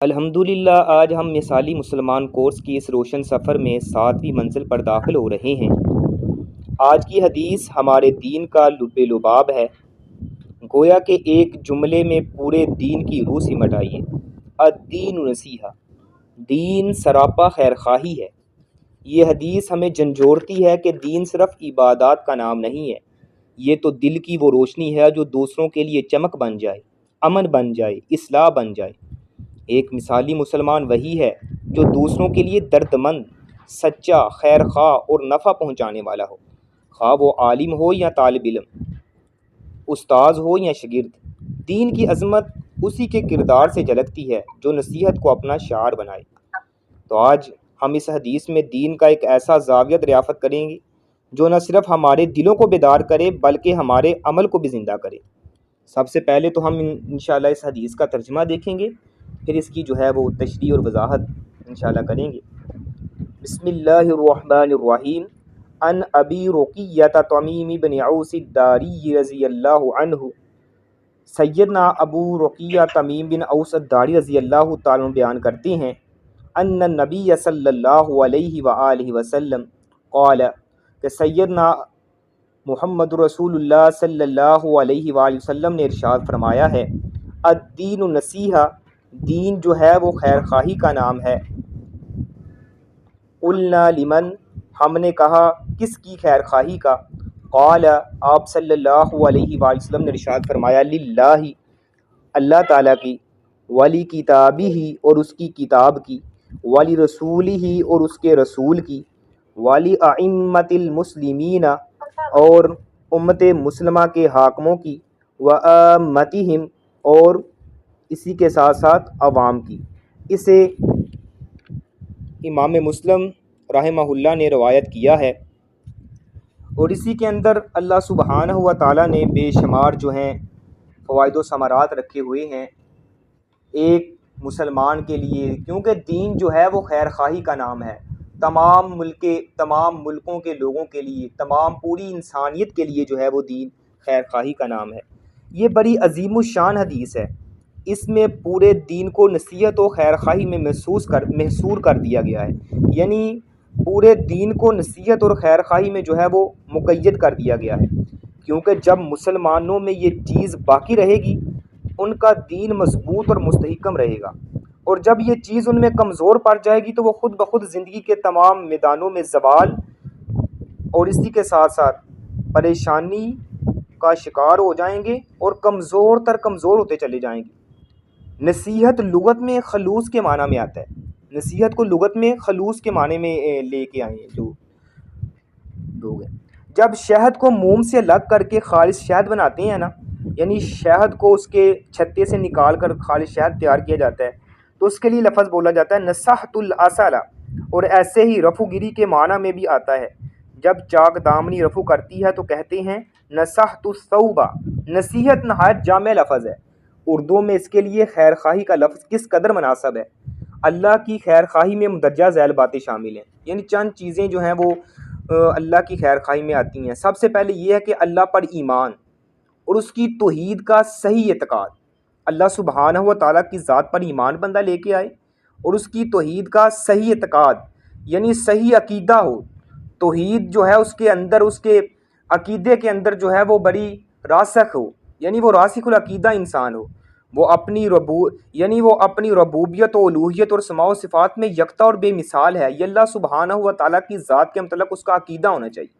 الحمدللہ آج ہم مثالی مسلمان کورس کی اس روشن سفر میں 7ویں منزل پر داخل ہو رہے ہیں۔ آج کی حدیث ہمارے دین کا لب لباب ہے، گویا کہ ایک جملے میں پورے دین کی روح سمٹ آئی ہے۔ الدین نصیحہ، دین سراپا خیر خواہی ہے۔ یہ حدیث ہمیں جھنجھوڑتی ہے کہ دین صرف عبادات کا نام نہیں ہے، یہ تو دل کی وہ روشنی ہے جو دوسروں کے لیے چمک بن جائے، امن بن جائے، اصلاح بن جائے۔ ایک مثالی مسلمان وہی ہے جو دوسروں کے لیے درد مند، سچا، خیر خواہ اور نفع پہنچانے والا ہو، خواہ وہ عالم ہو یا طالب علم، استاذ ہو یا شاگرد۔ دین کی عظمت اسی کے کردار سے جھلکتی ہے جو نصیحت کو اپنا شعار بنائے۔ تو آج ہم اس حدیث میں دین کا ایک ایسا زاویہ دریافت کریں گے جو نہ صرف ہمارے دلوں کو بیدار کرے بلکہ ہمارے عمل کو بھی زندہ کرے۔ سب سے پہلے تو ہم انشاءاللہ اس حدیث کا ترجمہ دیکھیں گے، پھر اس کی جو ہے وہ تشریح اور وضاحت انشاءاللہ کریں گے۔ بسم اللہ الرحمن الرحیم۔ ان ابی رقیہ تمیم بن اوس الداری رضی اللہ عنہ، سیدنا ابو رقیہ تمیم بن اوس الداری رضی اللہ تعالیٰ عنہ بیان کرتے ہیں، ان النبی صلی اللہ علیہ وآلہ وسلم قال، کہ سیدنا محمد رسول اللہ صلی اللہ علیہ وآلہ وسلم نے ارشاد فرمایا ہے، الدین نصیحہ، دین جو ہے وہ خیر خواہی کا نام ہے۔ قلنا لمن، ہم نے کہا کس کی خیر خواہی کا؟ قال، آپ صلی اللہ علیہ وآلہ وسلم نے ارشاد فرمایا، للہ، اللہ تعالیٰ کی، ولی کتابہ، اور اس کی کتاب کی، ولی رسولہ، اور اس کے رسول کی، ولی ائمۃ المسلمین، اور امت مسلمہ کے حاکموں کی، وآمتہم، اور اسی کے ساتھ ساتھ عوام کی۔ اسے امام مسلم رحمہ اللہ نے روایت کیا ہے، اور اسی کے اندر اللہ سبحانہ و تعالیٰ نے بے شمار جو ہیں فوائد و ثمرات رکھے ہوئے ہیں ایک مسلمان کے لیے، کیونکہ دین جو ہے وہ خیر خواہی کا نام ہے۔ تمام ملکوں کے لوگوں کے لیے، تمام پوری انسانیت کے لیے جو ہے وہ دین خیر خواہی کا نام ہے۔ یہ بڑی عظیم الشان حدیث ہے، اس میں پورے دین کو نصیحت و خیر خواہی میں محصور کر دیا گیا ہے، یعنی پورے دین کو نصیحت اور خیر خواہی میں جو ہے وہ مقید کر دیا گیا ہے، کیونکہ جب مسلمانوں میں یہ چیز باقی رہے گی ان کا دین مضبوط اور مستحکم رہے گا، اور جب یہ چیز ان میں کمزور پڑ جائے گی تو وہ خود بخود زندگی کے تمام میدانوں میں زوال اور اسی کے ساتھ ساتھ پریشانی کا شکار ہو جائیں گے اور کمزور ہوتے چلے جائیں گے۔ نصیحت لغت میں خلوص کے معنی میں آتا ہے، نصیحت کو لغت میں خلوص کے معنی میں لے کے آئے ہیں جو لوگ ہیں۔ جب شہد کو موم سے الگ کر کے خالص شہد بناتے ہیں نا، یعنی شہد کو اس کے چھتے سے نکال کر خالص شہد تیار کیا جاتا ہے، تو اس کے لیے لفظ بولا جاتا ہے نصحت العسل، اور ایسے ہی رفع گیری کے معنی میں بھی آتا ہے۔ جب چاک دامنی رفع کرتی ہے تو کہتے ہیں نصحت الثوب، نصیحت نہایت جامع لفظ ہے۔ اردو میں اس کے لیے خیر خواہی کا لفظ کس قدر مناسب ہے۔ اللہ کی خیر خواہی میں مندرجہ ذیل باتیں شامل ہیں، یعنی چند چیزیں جو ہیں وہ اللہ کی خیر خواہی میں آتی ہیں۔ سب سے پہلے یہ ہے کہ اللہ پر ایمان اور اس کی توحید کا صحیح اعتقاد، اللہ سبحانہ و تعالیٰ کی ذات پر ایمان بندہ لے کے آئے اور اس کی توحید کا صحیح اعتقاد، یعنی صحیح عقیدہ ہو۔ توحید جو ہے اس کے اندر، اس کے عقیدے کے اندر جو ہے وہ بڑی راسخ ہو، یعنی وہ راسخ العقیدہ انسان ہو، وہ اپنی ربوبیت و الوہیت اور اسماء و صفات میں یکتا اور بے مثال ہے، یہ اللہ سبحانہ و تعالیٰ کی ذات کے متعلق اس کا عقیدہ ہونا چاہیے،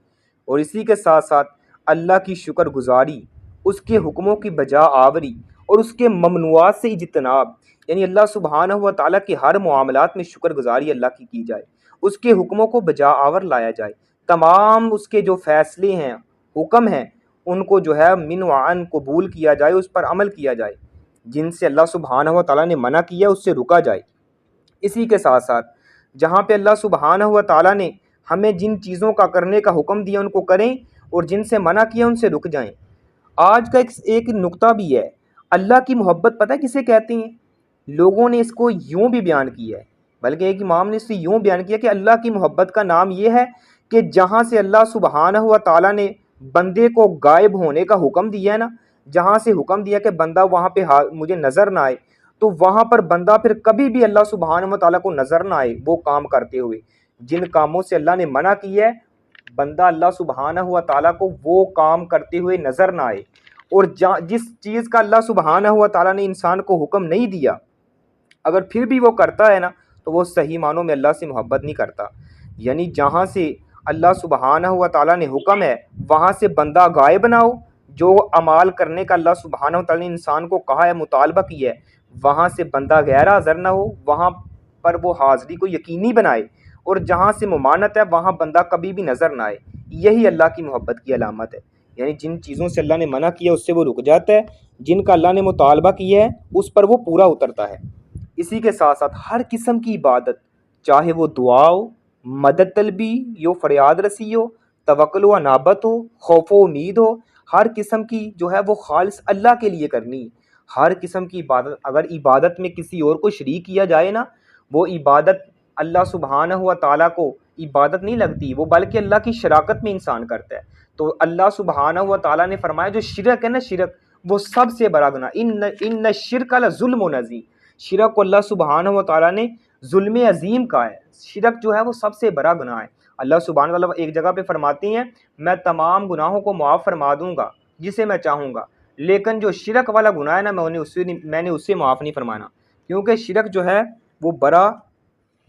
اور اسی کے ساتھ ساتھ اللہ کی شکر گزاری، اس کے حکموں کی بجا آوری اور اس کے ممنوعات سے اجتناب، یعنی اللہ سبحانہ و تعالیٰ کے ہر معاملات میں شکر گزاری اللہ کی جائے، اس کے حکموں کو بجا آور لایا جائے، تمام اس کے جو فیصلے ہیں، حکم ہیں، ان کو جو ہے من وعن قبول کیا جائے، اس پر عمل کیا جائے، جن سے اللہ سبحانہ و تعالیٰ نے منع کیا اس سے رکا جائے۔ اسی کے ساتھ ساتھ جہاں پہ اللہ سبحانہ و تعالیٰ نے ہمیں جن چیزوں کا کرنے کا حکم دیا ان کو کریں، اور جن سے منع کیا ان سے رک جائیں۔ آج کا ایک نقطہ بھی ہے، اللہ کی محبت پتہ کسے کہتے ہیں؟ لوگوں نے اس کو یوں بھی بیان کیا ہے، بلکہ ایک امام نے اس سے یوں بیان کیا کہ اللہ کی محبت کا نام یہ ہے کہ جہاں سے اللہ سبحانہ و تعالیٰ نے بندے کو غائب ہونے کا حکم دیا ہے نا، جہاں سے حکم دیا کہ بندہ وہاں پہ مجھے نظر نہ آئے، تو وہاں پر بندہ پھر کبھی بھی اللہ سبحانہ و تعالیٰ کو نظر نہ آئے وہ کام کرتے ہوئے جن کاموں سے اللہ نے منع کی ہے، بندہ اللہ سبحانہ و تعالیٰ کو وہ کام کرتے ہوئے نظر نہ آئے، اور جس چیز کا اللہ سبحانہ و تعالیٰ نے انسان کو حکم نہیں دیا اگر پھر بھی وہ کرتا ہے نا تو وہ صحیح معنوں میں اللہ سے محبت نہیں کرتا۔ یعنی جہاں سے اللہ سبحانہ و تعالیٰ نے حکم ہے وہاں سے بندہ غائب نہ ہو، جو اعمال کرنے کا اللہ سبحانہ و تعالیٰ نے انسان کو کہا ہے، مطالبہ کیا ہے، وہاں سے بندہ غیر حاضر نہ ہو، وہاں پر وہ حاضری کو یقینی بنائے، اور جہاں سے ممانعت ہے وہاں بندہ کبھی بھی نظر نہ آئے۔ یہی اللہ کی محبت کی علامت ہے۔ یعنی جن چیزوں سے اللہ نے منع کیا اس سے وہ رک جاتا ہے، جن کا اللہ نے مطالبہ کیا ہے اس پر وہ پورا اترتا ہے۔ اسی کے ساتھ ساتھ ہر قسم کی عبادت، چاہے وہ دعا ہو، مدد طلبی ہو، فریاد رسی ہو، توکل و انابت ہو، خوف و امید ہو، ہر قسم کی جو ہے وہ خالص اللہ کے لیے کرنی ہے۔ ہر قسم کی عبادت، اگر عبادت میں کسی اور کو شریک کیا جائے نا، وہ عبادت اللہ سبحانہ و تعالیٰ کو عبادت نہیں لگتی، وہ بلکہ اللہ کی شراکت میں انسان کرتا ہے۔ تو اللہ سبحانہ و تعالیٰ نے فرمایا جو شرک ہے نا، شرک وہ سب سے بڑا گناہ، ان الشرک لظلم عظیم، شرک کو اللہ سبحانہ و تعالیٰ نے ظلم عظیم کہا ہے۔ شرک جو ہے وہ سب سے بڑا گناہ ہے۔ اللہ سبحانہ و تعالیٰ ایک جگہ پہ فرماتے ہیں میں تمام گناہوں کو معاف فرما دوں گا جسے میں چاہوں گا، لیکن جو شرک والا گناہ ہے نا میں نے اسے معاف نہیں فرمانا، کیونکہ شرک جو ہے وہ بڑا،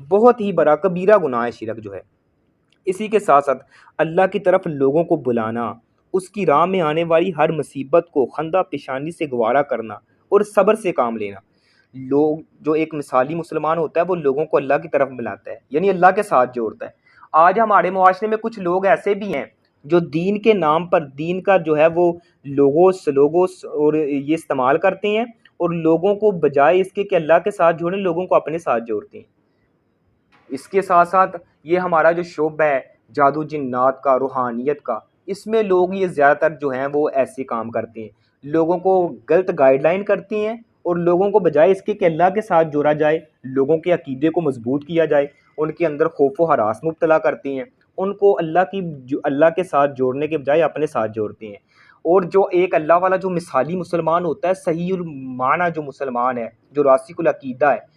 بہت ہی بڑا کبیرہ گناہ ہے شرک جو ہے۔ اسی کے ساتھ ساتھ اللہ کی طرف لوگوں کو بلانا، اس کی راہ میں آنے والی ہر مصیبت کو خندہ پیشانی سے گوارا کرنا اور صبر سے کام لینا۔ لوگ جو ایک مثالی مسلمان ہوتا ہے وہ لوگوں کو اللہ کی طرف بلاتا ہے، یعنی اللہ کے ساتھ جوڑتا ہے۔ آج ہمارے معاشرے میں کچھ لوگ ایسے بھی ہیں جو دین کے نام پر دین کا جو ہے وہ لوگوس اور یہ استعمال کرتے ہیں، اور لوگوں کو بجائے اس کے کہ اللہ کے ساتھ جوڑیں لوگوں کو اپنے ساتھ جوڑتے ہیں۔ اس کے ساتھ ساتھ یہ ہمارا جو شعبہ ہے جادو جنات کا، روحانیت کا، اس میں لوگ یہ زیادہ تر جو ہیں وہ ایسے کام کرتے ہیں، لوگوں کو غلط گائیڈ لائن کرتی ہیں، اور لوگوں کو بجائے اس کے کہ اللہ کے ساتھ جوڑا جائے، لوگوں کے عقیدے کو مضبوط کیا جائے، ان کے اندر خوف و ہراس مبتلا کرتی ہیں، ان کو اللہ کے ساتھ جوڑنے کے بجائے اپنے ساتھ جوڑتے ہیں۔ اور جو ایک اللہ والا جو مثالی مسلمان ہوتا ہے، صحیح المعنی جو مسلمان ہے، جو راسخ العقیدہ ہے،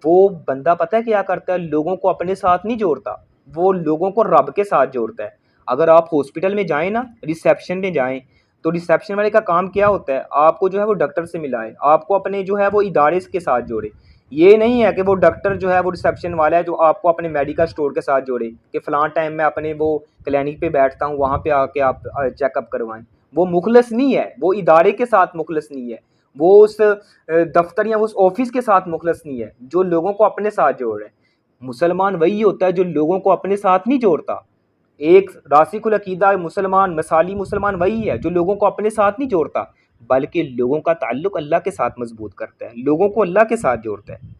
وہ بندہ پتہ ہے کیا کرتا ہے؟ لوگوں کو اپنے ساتھ نہیں جوڑتا، وہ لوگوں کو رب کے ساتھ جوڑتا ہے۔ اگر آپ ہاسپٹل میں جائیں نا، ریسیپشن میں جائیں، تو ریسیپشن والے کا کام کیا ہوتا ہے؟ آپ کو جو ہے وہ ڈاکٹر سے ملائے، آپ کو اپنے جو ہے وہ ادارے کے ساتھ جوڑے۔ یہ نہیں ہے کہ وہ ڈاکٹر جو ہے وہ ریسیپشن والا ہے جو آپ کو اپنے میڈیکل سٹور کے ساتھ جوڑے کہ فلاں ٹائم میں اپنے وہ کلینک پہ بیٹھتا ہوں، وہاں پہ آ کے آپ چیک اپ کروائیں۔ وہ مخلص نہیں ہے، وہ ادارے کے ساتھ مخلص نہیں ہے، وہ اس دفتر یا اس آفس کے ساتھ مخلص نہیں ہے جو لوگوں کو اپنے ساتھ جوڑ رہے ہیں۔ مسلمان وہی ہوتا ہے جو لوگوں کو اپنے ساتھ نہیں جوڑتا۔ ایک راسخ العقیدہ مسلمان، مثالی مسلمان وہی ہے جو لوگوں کو اپنے ساتھ نہیں جوڑتا بلکہ لوگوں کا تعلق اللہ کے ساتھ مضبوط کرتا ہے، لوگوں کو اللہ کے ساتھ جوڑتا ہے۔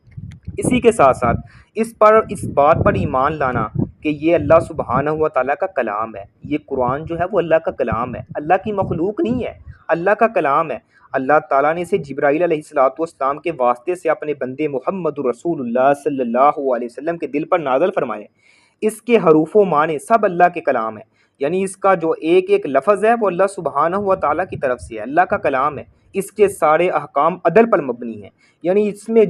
اسی کے ساتھ ساتھ اس بات پر ایمان لانا کہ یہ اللہ سبحانہ و تعالیٰ کا کلام ہے، یہ قرآن جو ہے وہ اللہ کا کلام ہے، اللہ کی مخلوق نہیں ہے، اللہ کا کلام ہے۔ اللہ تعالیٰ نے اسے جبرائیل علیہ السلام کے واسطے سے اپنے بندے محمد رسول اللہ صلی اللہ علیہ وسلم کے دل پر نازل فرمائے۔ اس کے حروف و معنی سب اللہ کے کلام ہے، یعنی اس کا جو ایک ایک لفظ ہے وہ اللہ سبحانہ و تعالیٰ کی طرف سے ہے، اللہ کا کلام ہے۔ اس کے سارے احکام عدل پر مبنی ہیں، یعنی اس میں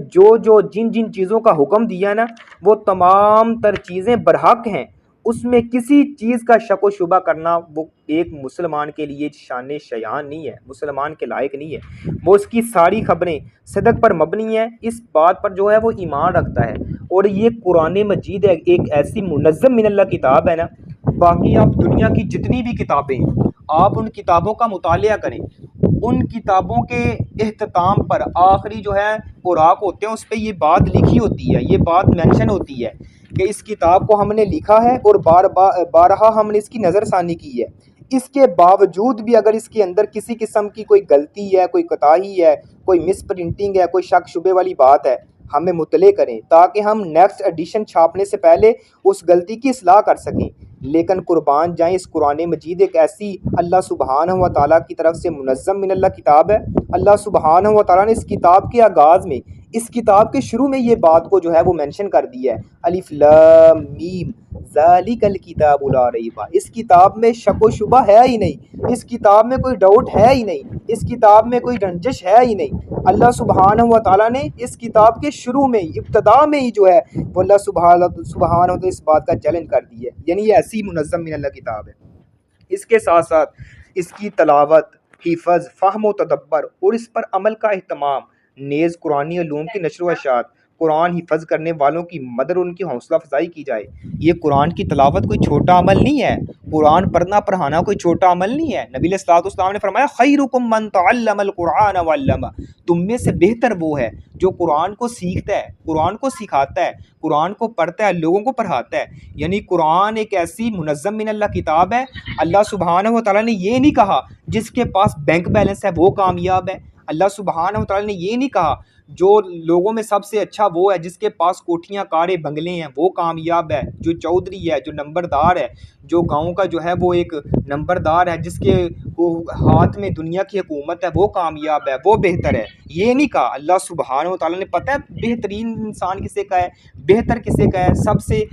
جن چیزوں کا حکم دیا ہے نا وہ تمام تر چیزیں برحق ہیں، اس میں کسی چیز کا شک و شبہ کرنا وہ ایک مسلمان کے لیے شان شیان نہیں ہے، مسلمان کے لائق نہیں ہے۔ وہ اس کی ساری خبریں صدق پر مبنی ہیں، اس بات پر جو ہے وہ ایمان رکھتا ہے۔ اور یہ قرآن مجید ایک ایسی منظم من اللہ کتاب ہے نا، باقی آپ دنیا کی جتنی بھی کتابیں ہیں آپ ان کتابوں کا مطالعہ کریں، ان کتابوں کے اختتام پر آخری جو ہے اوراق ہوتے ہیں اس پہ یہ بات لکھی ہوتی ہے، یہ بات مینشن ہوتی ہے کہ اس کتاب کو ہم نے لکھا ہے اور بارہا ہم نے اس کی نظر ثانی کی ہے، اس کے باوجود بھی اگر اس کے اندر کسی قسم کی کوئی غلطی ہے، کوئی کوتاہی ہے، کوئی مس پرنٹنگ ہے، کوئی شک شبے والی بات ہے، ہمیں مطلع کریں تاکہ ہم نیکسٹ ایڈیشن چھاپنے سے پہلے اس غلطی کی اصلاح کر سکیں۔ لیکن قربان جائیں، اس قرآن مجید ایک ایسی اللہ سبحانہ و تعالیٰ کی طرف سے منظم من اللہ کتاب ہے۔ اللہ سبحانہ و تعالیٰ نے اس کتاب کے آغاز میں اس کتاب کے شروع میں یہ بات کو جو ہے وہ مینشن کر دی ہے، الف لام میم ذالک الکتاب لا ریب، اس کتاب میں شک و شبہ ہے ہی نہیں، اس کتاب میں کوئی ڈاؤٹ ہے ہی نہیں، اس کتاب میں کوئی رنجش ہے ہی نہیں۔ اللہ سبحانہ و تعالیٰ نے اس کتاب کے شروع میں ابتدا میں ہی جو ہے وہ اللہ سبحانہ و تعالیٰ اس بات کا چیلنج کر دی ہے، یعنی یہ ایسی منظم من اللہ کتاب ہے۔ اس کے ساتھ ساتھ اس کی تلاوت، حفظ، فہم و تدبر اور اس پر عمل کا اہتمام، نیز قرآنی علوم کی نشر و اشاعت، قرآن حفظ کرنے والوں کی مدد اور ان کی حوصلہ افزائی کی جائے۔ یہ قرآن کی تلاوت کوئی چھوٹا عمل نہیں ہے، قرآن پڑھنا پڑھانا کوئی چھوٹا عمل نہیں ہے۔ نبی علیہ الصلوۃ والسلام نے فرمایا خیرکم من تعلم القرآن وعلمہ، تم میں سے بہتر وہ ہے جو قرآن کو سیکھتا ہے، قرآن کو سکھاتا ہے، قرآن کو پڑھتا ہے، لوگوں کو پڑھاتا ہے۔ یعنی قرآن ایک ایسی منظم من اللہ کتاب ہے، اللہ سبحانہ و تعالیٰ نے یہ نہیں کہا جس کے پاس بینک بیلنس ہے وہ کامیاب ہے، اللہ سبحانہ و تعالیٰ نے یہ نہیں کہا جو لوگوں میں سب سے اچھا وہ ہے جس کے پاس کوٹھیاں کاریں بنگلے ہیں وہ کامیاب ہے، جو چودھری ہے، جو نمبردار ہے، جو گاؤں کا جو ہے وہ ایک نمبردار ہے، جس کے ہاتھ میں دنیا کی حکومت ہے وہ کامیاب ہے، وہ بہتر ہے، یہ نہیں کہا۔ اللہ سبحانہ و تعالیٰ نے پتہ ہے بہترین انسان کسے کا ہے، بہتر کسے کا ہے، سب سے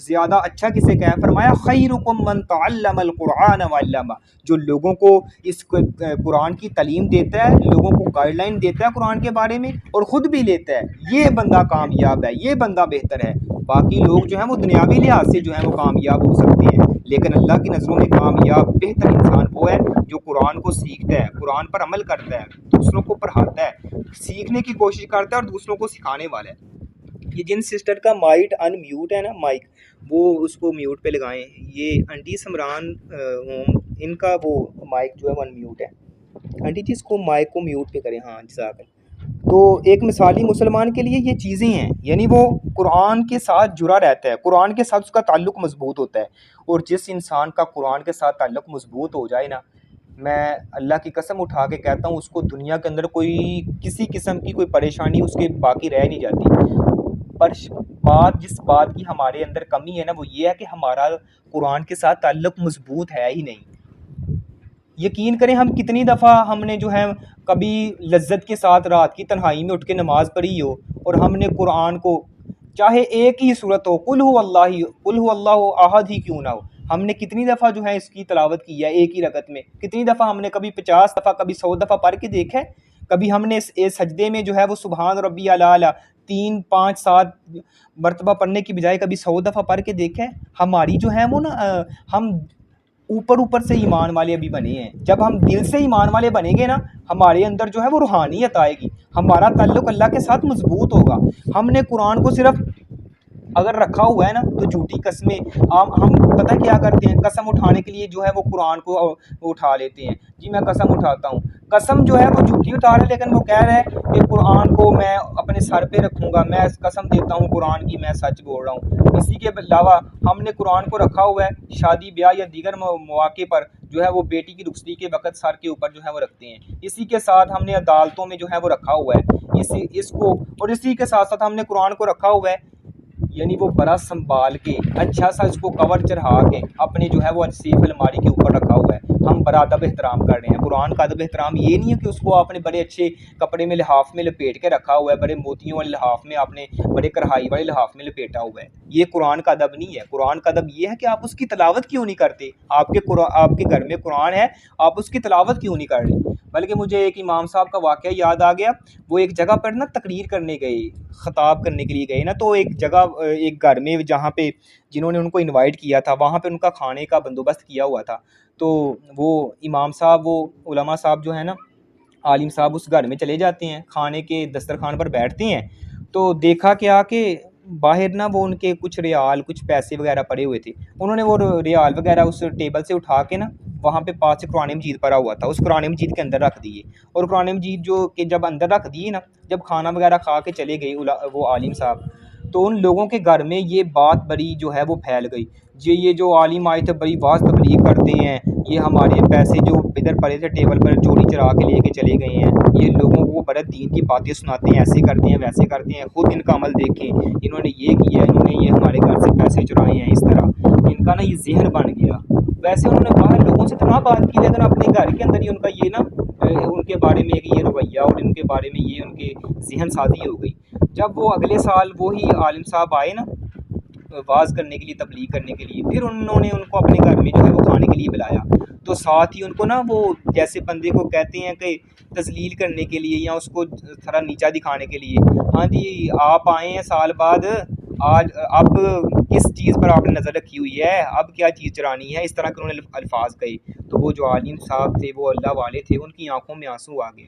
زیادہ اچھا کسے کا ہے، فرمایا خیرکم من تعلم القرآن وعلمہ، جو لوگوں کو اس قرآن کی تعلیم دیتا ہے، لوگوں کو گائیڈ لائن دیتا ہے قرآن کے بارے میں اور خود بھی لیتا ہے، یہ بندہ کامیاب ہے، یہ بندہ بہتر ہے۔ باقی لوگ جو ہیں وہ دنیاوی لحاظ سے جو ہیں وہ کامیاب ہو سکتے ہیں، لیکن اللہ کی نظروں میں کامیاب بہتر انسان وہ ہے جو قرآن کو سیکھتا ہے، قرآن پر عمل کرتا ہے، دوسروں کو پڑھاتا ہے، سیکھنے کی کوشش کرتا ہے اور دوسروں کو سکھانے والا ہے۔ یہ جن سسٹر کا مائک ان میوٹ ہے نا، مائک وہ اس کو میوٹ پہ لگائیں، یہ انٹی سمران ہوم ان کا وہ مائک جو ہے وہ ان میوٹ ہے، انٹی جی اس کو مائک کو میوٹ پہ کریں، ہاں جزاک اللہ۔ تو ایک مثالی مسلمان کے لیے یہ چیزیں ہیں، یعنی وہ قرآن کے ساتھ جڑا رہتا ہے، قرآن کے ساتھ اس کا تعلق مضبوط ہوتا ہے، اور جس انسان کا قرآن کے ساتھ تعلق مضبوط ہو جائے نا، میں اللہ کی قسم اٹھا کے کہتا ہوں اس کو دنیا کے اندر کوئی کسی قسم کی کوئی پریشانی اس کے باقی رہ نہیں جاتی۔ پر جس بات کی ہمارے اندر کمی ہے نا وہ یہ ہے کہ ہمارا قرآن کے ساتھ تعلق مضبوط ہے ہی نہیں۔ یقین کریں ہم کتنی دفعہ ہم نے جو ہے کبھی لذت کے ساتھ رات کی تنہائی میں اٹھ کے نماز پڑھی ہو اور ہم نے قرآن کو چاہے ایک ہی صورت ہو، قل هو اللہ احد ہی کیوں نہ ہو، ہم نے کتنی دفعہ جو ہے اس کی تلاوت کی ہے ایک ہی رکعت میں، کتنی دفعہ ہم نے کبھی 50 دفعہ کبھی 100 دفعہ پڑھ کے دیکھا ہے، کبھی ہم نے اس سجدے میں جو ہے وہ سبحان ربی الاعلیٰ 3 5 7 مرتبہ پڑھنے کی بجائے کبھی 100 دفعہ پڑھ کے دیکھا ہے۔ ہماری جو ہے وہ نا ہم اوپر سے ایمان والے ابھی بنے ہیں، جب ہم دل سے ایمان والے بنیں گے نا ہمارے اندر جو ہے وہ روحانیت آئے گی، ہمارا تعلق اللہ کے ساتھ مضبوط ہوگا۔ ہم نے قرآن کو صرف اگر رکھا ہوا ہے نا تو جھوٹی قسمیں ہم پتہ کیا کرتے ہیں، قسم اٹھانے کے لیے جو ہے وہ قرآن کو اٹھا لیتے ہیں، جی میں قسم اٹھاتا ہوں، قسم جو ہے وہ جھوٹی اٹھا رہے لیکن وہ کہہ رہے ہیں کہ قرآن کو میں اپنے سر پہ رکھوں گا، میں قسم دیتا ہوں قرآن کی میں سچ بول رہا ہوں۔ اسی کے علاوہ ہم نے قرآن کو رکھا ہوا ہے شادی بیاہ یا دیگر مواقع پر جو ہے وہ بیٹی کی رخصتی کے وقت سر کے اوپر جو ہے وہ رکھتے ہیں، اسی کے ساتھ ہم نے عدالتوں میں جو ہے وہ رکھا ہوا ہے اس کو، اور اسی کے ساتھ ساتھ ہم نے قرآن کو رکھا ہوا ہے یعنی وہ بڑا سنبھال کے اچھا سا اس کو کور چڑھا کے اپنے جو ہے وہ سیف الماری کے اوپر رکھا ہوا ہے، ہم بڑا ادب احترام کر رہے ہیں۔ قرآن کا ادب احترام یہ نہیں ہے کہ اس کو آپ نے بڑے اچھے کپڑے میں لحاف میں لپیٹ کے رکھا ہوا ہے، بڑے موتیوں والے لحاف میں آپ نے بڑے کڑھائی والے لحاف میں لپیٹا ہوا ہے، یہ قرآن کا ادب نہیں ہے۔ قرآن کا ادب یہ ہے کہ آپ اس کی تلاوت کیوں نہیں کرتے، آپ کے گھر میں قرآن ہے آپ اس کی تلاوت کیوں نہیں کر رہے۔ بلکہ مجھے ایک امام صاحب کا واقعہ یاد آ گیا، وہ ایک جگہ پر نا تقریر کرنے گئے، خطاب کرنے کے لیے گئے نا، تو ایک جگہ ایک گھر میں جہاں پہ جنہوں نے ان کو انوائٹ کیا تھا وہاں پہ ان کا کھانے کا بندوبست کیا ہوا تھا، تو وہ امام صاحب وہ علماء صاحب جو ہے نا عالم صاحب اس گھر میں چلے جاتے ہیں، کھانے کے دسترخوان پر بیٹھتے ہیں، تو دیکھا کیا کہ باہر نا وہ ان کے کچھ ریال کچھ پیسے وغیرہ پڑے ہوئے تھے، انہوں نے وہ ریال وغیرہ اس ٹیبل سے اٹھا کے نا وہاں پہ پاس سے قرآن مجید پڑا ہوا تھا، اس قرآن مجید کے اندر رکھ دیے، اور قرآن مجید جو کہ جب اندر رکھ دیے نا، جب کھانا وغیرہ کھا کے چلے گئے وہ عالم صاحب، تو ان لوگوں کے گھر میں یہ بات بڑی جو ہے وہ پھیل گئی، یہ جو عالم آئے تھے بڑی واضح تبلیغ کرتے ہیں، یہ ہمارے پیسے جو ادھر پڑے تھے ٹیبل پر چوری چرا کے لے کے چلے گئے ہیں، یہ لوگوں کو بڑے دین کی باتیں سناتے ہیں، ایسے کرتے ہیں ویسے کرتے ہیں، خود ان کا عمل دیکھیں، انہوں نے یہ کیا، انہوں نے یہ ہمارے گھر سے پیسے چرائے ہیں، اس طرح ان کا نا یہ ذہن بن گیا، ویسے انہوں نے باہر لوگوں سے تو نہ بات کی، لیکن اپنے گھر کے اندر ہی ان کا یہ نا ان کے بارے میں یہ رویہ اور ان کے بارے میں یہ ان کے ذہن سازی ہو گئی۔ جب وہ اگلے سال وہی عالم صاحب آئے نا واز کرنے کے لیے، تبلیغ کرنے کے لیے، پھر انہوں نے ان کو اپنے گھر میں جو ہے وہ کھانے کے لیے بلایا، تو ساتھ ہی ان کو نا وہ جیسے بندے کو کہتے ہیں کہ تذلیل کرنے کے لیے یا اس کو تھوڑا نیچا دکھانے کے لیے، ہاں جی آپ آئے ہیں سال بعد، آج اب کس چیز پر آپ نے نظر رکھی ہوئی ہے، اب کیا چیز چرانی ہے، اس طرح کے انہوں نے الفاظ کہے۔ تو وہ جو عالم صاحب تھے، وہ اللہ والے تھے، ان کی آنکھوں میں آنسو آ گئے۔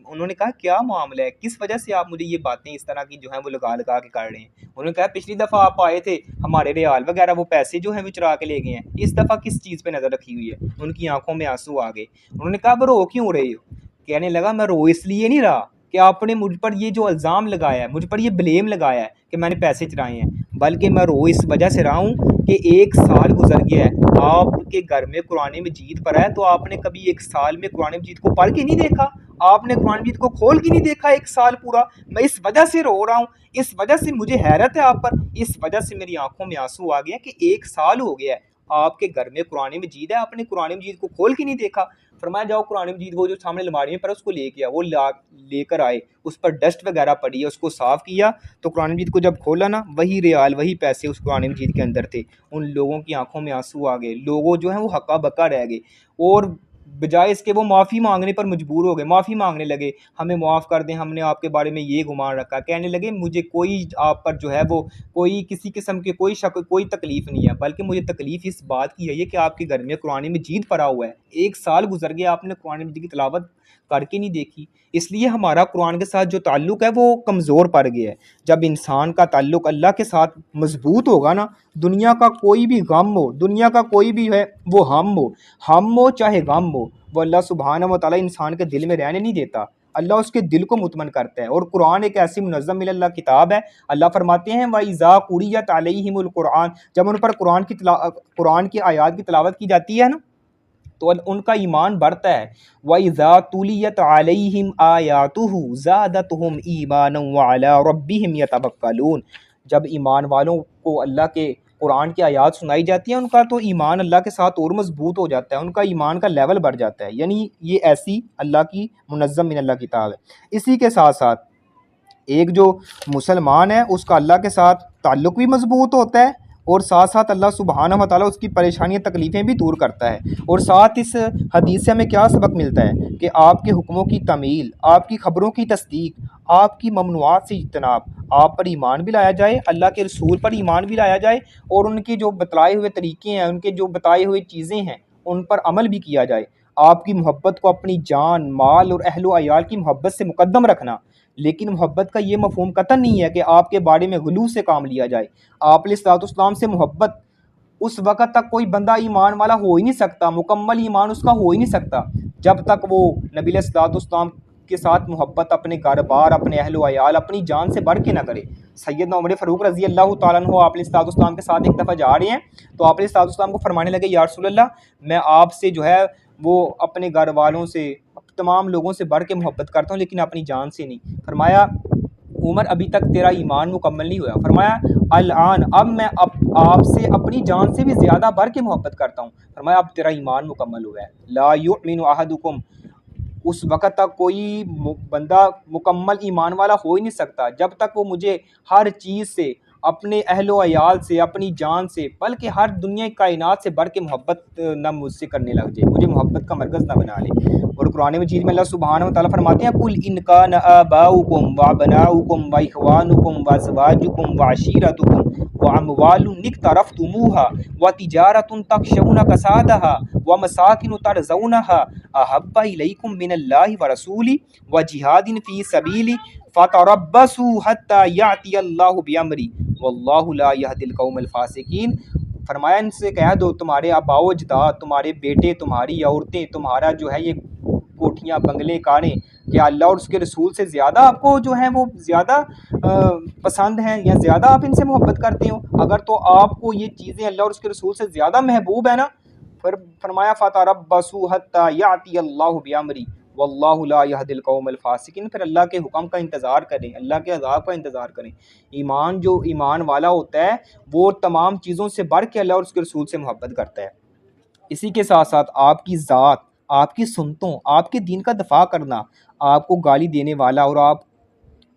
انہوں نے کہا کیا معاملہ ہے، کس وجہ سے آپ مجھے یہ باتیں اس طرح کی جو ہیں وہ لگا لگا کے کر رہے ہیں؟ انہوں نے کہا پچھلی دفعہ آپ آئے تھے، ہمارے ریال وغیرہ وہ پیسے جو ہیں وہ چرا کے لے گئے ہیں، اس دفعہ کس چیز پہ نظر رکھی ہوئی ہے؟ ان کی آنکھوں میں آنسو آ گئے۔ انہوں نے کہا اب رو کیوں رہے ہو؟ کہنے لگا میں رو اس لیے نہیں رہا کہ آپ نے مجھ پر یہ جو الزام لگایا ہے، مجھ پر یہ بلیم لگایا ہے کہ میں نے پیسے چرائے ہیں، بلکہ میں رو اس وجہ سے رہا ہوں کہ 1 سال گزر گیا ہے، آپ کے گھر میں قرآن مجید پڑھا ہے، تو آپ نے کبھی 1 سال میں قرآن مجید کو پڑھ کے نہیں دیکھا؟ آپ نے قرآن مجید کو کھول کے نہیں دیکھا 1 سال پورا؟ میں اس وجہ سے رو رہا ہوں، اس وجہ سے مجھے حیرت ہے آپ پر، اس وجہ سے میری آنکھوں میں آنسو آ گیا کہ 1 سال ہو گیا ہے آپ کے گھر میں قرآن مجید ہے، آپ نے قرآن مجید کو کھول کے نہیں دیکھا۔ فرمایا جاؤ قرآن مجید وہ جو سامنے الماری میں پڑا اس کو لے کے آ، وہ لے کر آئے، اس پر ڈسٹ وغیرہ پڑی ہے، اس کو صاف کیا، تو قرآن مجید کو جب کھولا نا، وہی ریال وہی پیسے اس قرآن مجید کے اندر تھے۔ ان لوگوں کی آنکھوں میں آنسو آ گئے، لوگوں جو ہیں وہ ہکا بکا رہ گئے، اور بجائے اس کے وہ معافی مانگنے پر مجبور ہو گئے، معافی مانگنے لگے، ہمیں معاف کر دیں، ہم نے آپ کے بارے میں یہ گمان رکھا۔ کہنے لگے مجھے کوئی آپ پر جو ہے وہ کوئی کسی قسم کے کوئی شک کوئی تکلیف نہیں ہے، بلکہ مجھے تکلیف اس بات کی ہے یہ کہ آپ کے گھر میں قرآن مجید پڑا ہوا ہے، 1 سال گزر گیا آپ نے قرآن مجید کی تلاوت کر کے نہیں دیکھی، اس لیے ہمارا قرآن کے ساتھ جو تعلق ہے وہ کمزور پڑ گیا ہے۔ جب انسان کا تعلق اللہ کے ساتھ مضبوط ہوگا نا، دنیا کا کوئی بھی غم ہو، دنیا کا کوئی بھی ہے وہ ہم ہو چاہے غم ہو، وہ اللہ سبحانہ و تعالیٰ انسان کے دل میں رہنے نہیں دیتا، اللہ اس کے دل کو مطمئن کرتا ہے۔ اور قرآن ایک ایسی منظم من اللہ کتاب ہے، اللہ فرماتے ہیں وَإِذَا قُرِئَتْ عَلَيْهِمُ الْقُرْآنُ، جب ان پر قرآن کی آیات کی تلاوت کی جاتی ہے نا تو ان کا ایمان بڑھتا ہے۔ وَإِذَا تُلِيَتْ عَلَيْهِمْ آيَاتُهُ زَادَتْهُمْ إِيمَانًا وَعَلَىٰ رَبِّهِمْ يَتَوَكَّلُونَ، جب ایمان والوں کو اللہ کے قرآن کی آیات سنائی جاتی ہیں، ان کا تو ایمان اللہ کے ساتھ اور مضبوط ہو جاتا ہے، ان کا ایمان کا لیول بڑھ جاتا ہے۔ یعنی یہ ایسی اللہ کی منظم من اللہ کتاب ہے۔ اسی کے ساتھ ساتھ ایک جو مسلمان ہے اس کا اللہ کے ساتھ تعلق بھی مضبوط ہوتا ہے، اور ساتھ ساتھ اللہ سبحانہ و تعالیٰ اس کی پریشانیاں تکلیفیں بھی دور کرتا ہے۔ اور ساتھ اس حدیث سے ہمیں کیا سبق ملتا ہے کہ آپ کے حکموں کی تعمیل، آپ کی خبروں کی تصدیق، آپ کی ممنوعات سے اجتناب، آپ پر ایمان بھی لایا جائے، اللہ کے رسول پر ایمان بھی لایا جائے، اور ان کے جو بتلائے ہوئے طریقے ہیں، ان کے جو بتائے ہوئے چیزیں ہیں ان پر عمل بھی کیا جائے۔ آپ کی محبت کو اپنی جان، مال اور اہل و عیال کی محبت سے مقدم رکھنا، لیکن محبت کا یہ مفہوم قطعاً نہیں ہے کہ آپ کے بارے میں غلو سے کام لیا جائے۔ آپ علیہ الصلوۃ والسلام سے محبت اس وقت تک کوئی بندہ ایمان والا ہو ہی نہیں سکتا، مکمل ایمان اس کا ہو ہی نہیں سکتا جب تک وہ نبی علیہ الصلوۃ والسلام کے ساتھ محبت اپنے گھر بار، اپنے اہل و عیال، اپنی جان سے بڑھ کے نہ کرے۔ سیدنا عمر فاروق رضی اللہ تعالیٰ عنہ آپ علیہ الصلوۃ والسلام کے ساتھ ایک دفعہ جا رہے ہیں، تو آپ علیہ الصلوۃ والسلام کو فرمانے لگے یا رسول اللہ میں آپ سے جو ہے وہ اپنے گھر والوں سے، تمام لوگوں سے بڑھ کے محبت کرتا ہوں، لیکن اپنی جان سے نہیں۔ فرمایا عمر ابھی تک تیرا ایمان مکمل نہیں ہوا۔ فرمایا الآن اب میں آپ سے اپنی جان سے بھی زیادہ بڑھ کے محبت کرتا ہوں۔ فرمایا اب تیرا ایمان مکمل ہوا ہے۔ لا یؤمن احدکم، اس وقت تک کوئی بندہ مکمل ایمان والا ہو ہی نہیں سکتا جب تک وہ مجھے ہر چیز سے، اپنے اہل و عیال سے، اپنی جان سے، بلکہ ہر دنیا کائنات سے بڑھ کے محبت نہ مجھ سے کرنے لگ جائے، مجھے محبت کا مرکز نہ بنا لے۔ اور قرآن مجید میں اللہ سبحانہ و تعالیٰ فرماتے ہیں قُلْ إِنْ كَانَ آبَاؤُكُمْ وَأَبْنَاؤُكُمْ وَإِخْوَانُكُمْ وَأَزْوَاجُكُمْ وَعَشِيرَتُكُمْ وَأَمْوَالٌ اقْتَرَفْتُمُوهَا وَتِجَارَةٌ تَخْشَوْنَ كَسَادَهَا وَمَسَاكِنُ تَرْضَوْنَهَا أَحَبَّ إِلَيْكُمْ مِنَ اللَّهِ وَرَسُولِهِ وَجِهَادٍ فِي سَبِيلِهِ فَتَرَبَّصُوا حَتَّى يَأْتِيَ اللَّهُ بِأَمْرِهِ وَاللَّهُ لَا يَهْدِي الْقَوْمَ الْفَاسِقِينَ۔ فرمایا ان سے کہہ دو تمہارے آباء و اجداد، تمہارے بیٹے، تمہاری عورتیں، تمہارا جو ہے یہ کوٹھیاں، بنگلے، کاریں، کیا اللہ اور اس کے رسول سے زیادہ آپ کو جو ہیں وہ زیادہ پسند ہیں یا زیادہ آپ ان سے محبت کرتے ہو؟ اگر تو آپ کو یہ چیزیں اللہ اور اس کے رسول سے زیادہ محبوب ہے نا، پھر فرمایا فَتَرَبَّصُوا حَتَّى يَأْتِيَ اللَّهُ بِأَمْرِهِ وَاللَّهُ لَا يَهْدِي الْقَوْمَ الْفَاسِقِينَ۔ پھر اللہ کے حکم کا انتظار کریں، اللہ کے عذاب کا انتظار کریں۔ ایمان جو ایمان والا ہوتا ہے وہ تمام چیزوں سے بڑھ کے اللہ اور اس کے رسول سے محبت کرتا ہے۔ اسی کے ساتھ ساتھ آپ کی ذات، آپ کی سنتوں، آپ کے دین کا دفاع کرنا، آپ کو گالی دینے والا اور آپ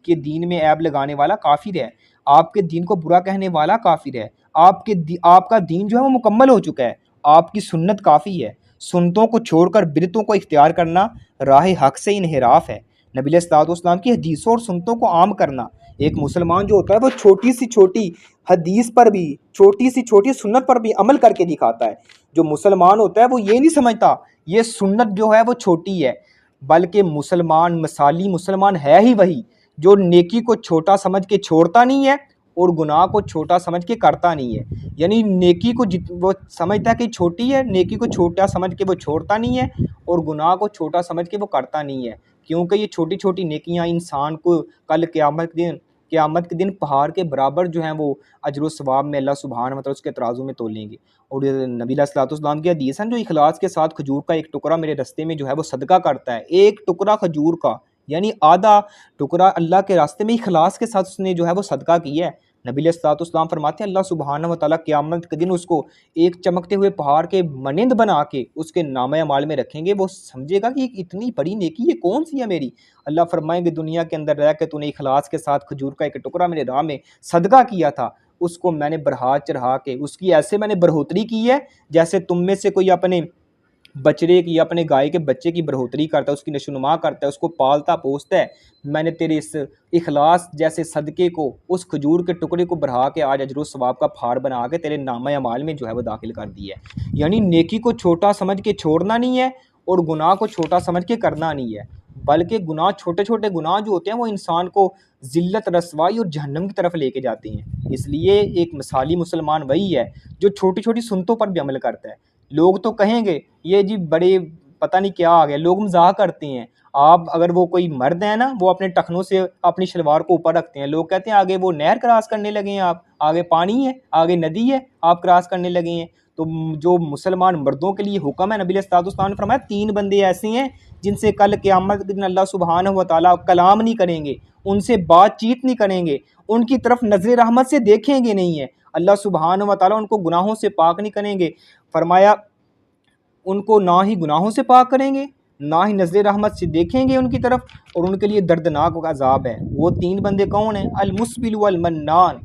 کے دین میں عیب لگانے والا کافر ہے، آپ کے دین کو برا کہنے والا کافر ہے، آپ کا دین جو ہے وہ مکمل ہو چکا ہے، آپ کی سنت کافی ہے۔ سنتوں کو چھوڑ کر بدعتوں کو اختیار کرنا راہ حق سے انحراف ہے۔ نبی علیہ الصلوۃ والسلام کی حدیثوں اور سنتوں کو عام کرنا، ایک مسلمان جو ہوتا ہے وہ چھوٹی سی چھوٹی حدیث پر بھی، چھوٹی سی چھوٹی سنت پر بھی عمل کر کے دکھاتا ہے۔ جو مسلمان ہوتا ہے وہ یہ نہیں سمجھتا یہ سنت جو ہے وہ چھوٹی ہے، بلکہ مسلمان مثالی مسلمان ہے ہی وہی جو نیکی کو چھوٹا سمجھ کے چھوڑتا نہیں ہے اور گناہ کو چھوٹا سمجھ کے کرتا نہیں ہے۔ یعنی نیکی کو وہ سمجھتا ہے کہ چھوٹی ہے، نیکی کو چھوٹا سمجھ کے وہ چھوڑتا نہیں ہے اور گناہ کو چھوٹا سمجھ کے وہ کرتا نہیں ہے، کیونکہ یہ چھوٹی چھوٹی نیکیاں انسان کو کل قیامت کے دن پہاڑ کے برابر جو ہیں وہ اجر و ثواب میں اللہ سبحانہ و تعالیٰ اس کے ترازو میں تولیں گے۔ اور نبی علیہ الصلوۃ والسلام کی حدیث ہے جو اخلاص کے ساتھ کھجور کا ایک ٹکڑا میرے راستے میں جو ہے وہ صدقہ کرتا ہے، ایک ٹکڑا کھجور کا یعنی آدھا ٹکڑا اللہ کے راستے میں اخلاص کے ساتھ اس نے جو ہے وہ صدقہ کیا ہے۔ نبی علیہ الصلوۃ والسلام فرماتے ہیں اللہ سبحانہ و تعالیٰ قیامت کے دن اس کو ایک چمکتے ہوئے پہاڑ کے مانند بنا کے اس کے نامہ اعمال میں رکھیں گے، وہ سمجھے گا کہ اتنی بڑی نیکی یہ کون سی ہے میری۔ اللہ فرمائیں گے دنیا کے اندر رہ کے تو نے اخلاص کے ساتھ کھجور کا ایک ٹکڑا میرے راہ میں صدقہ کیا تھا، اس کو میں نے برہا چڑھا کے اس کی ایسے میں نے برہوتری کی ہے جیسے تم میں سے کوئی اپنے بچڑے کی، اپنے گائے کے بچے کی برہوتری کرتا ہے، اس کی نشوونما کرتا ہے، اس کو پالتا پوستا ہے۔ میں نے تیرے اس اخلاص جیسے صدقے کو، اس کھجور کے ٹکڑے کو بڑھا کے آج اجر و ثواب کا پھاڑ بنا کے تیرے نامہ اعمال میں جو ہے وہ داخل کر دیا ہے۔ یعنی نیکی کو چھوٹا سمجھ کے چھوڑنا نہیں ہے اور گناہ کو چھوٹا سمجھ کے کرنا نہیں ہے، بلکہ گناہ چھوٹے چھوٹے گناہ جو ہوتے ہیں وہ انسان کو ذلت، رسوائی اور جہنم کی طرف لے کے جاتے ہیں۔ اس لیے ایک مثالی مسلمان وہی ہے جو چھوٹی چھوٹی سنتوں پر بھی عمل کرتا ہے۔ لوگ تو کہیں گے یہ جی بڑے پتہ نہیں کیا آ گیا، لوگ مزاح کرتے ہیں۔ آپ اگر وہ کوئی مرد ہیں نا وہ اپنے ٹخنوں سے اپنی شلوار کو اوپر رکھتے ہیں، لوگ کہتے ہیں آگے وہ نہر کراس کرنے لگے ہیں، آپ آگے پانی ہے، آگے ندی ہے، آپ کراس کرنے لگے ہیں۔ تو جو مسلمان مردوں کے لیے حکم ہے، نبی علیہ الصلوۃ والسلام نے فرمایا 3 بندے ایسے ہیں جن سے کل قیامت کے دن اللہ سبحانہ و تعالیٰ کلام نہیں کریں گے، ان سے بات چیت نہیں کریں گے، ان کی طرف نظر رحمت سے دیکھیں گے نہیں ہے، اللہ سبحانہ و تعالیٰ ان کو گناہوں سے پاک نہیں کریں گے۔ فرمایا ان کو نہ ہی گناہوں سے پاک کریں گے، نہ ہی نظر رحمت سے دیکھیں گے ان کی طرف، اور ان کے لیے دردناک عذاب ہے۔ وہ 3 بندے کون ہیں؟ المسبل والمنان،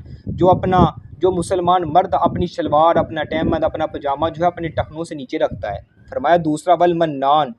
جو مسلمان مرد اپنی شلوار، اپنا تہمد، اپنا پجامہ جو ہے اپنے ٹخنوں سے نیچے رکھتا ہے۔ فرمایا دوسرا والمنان،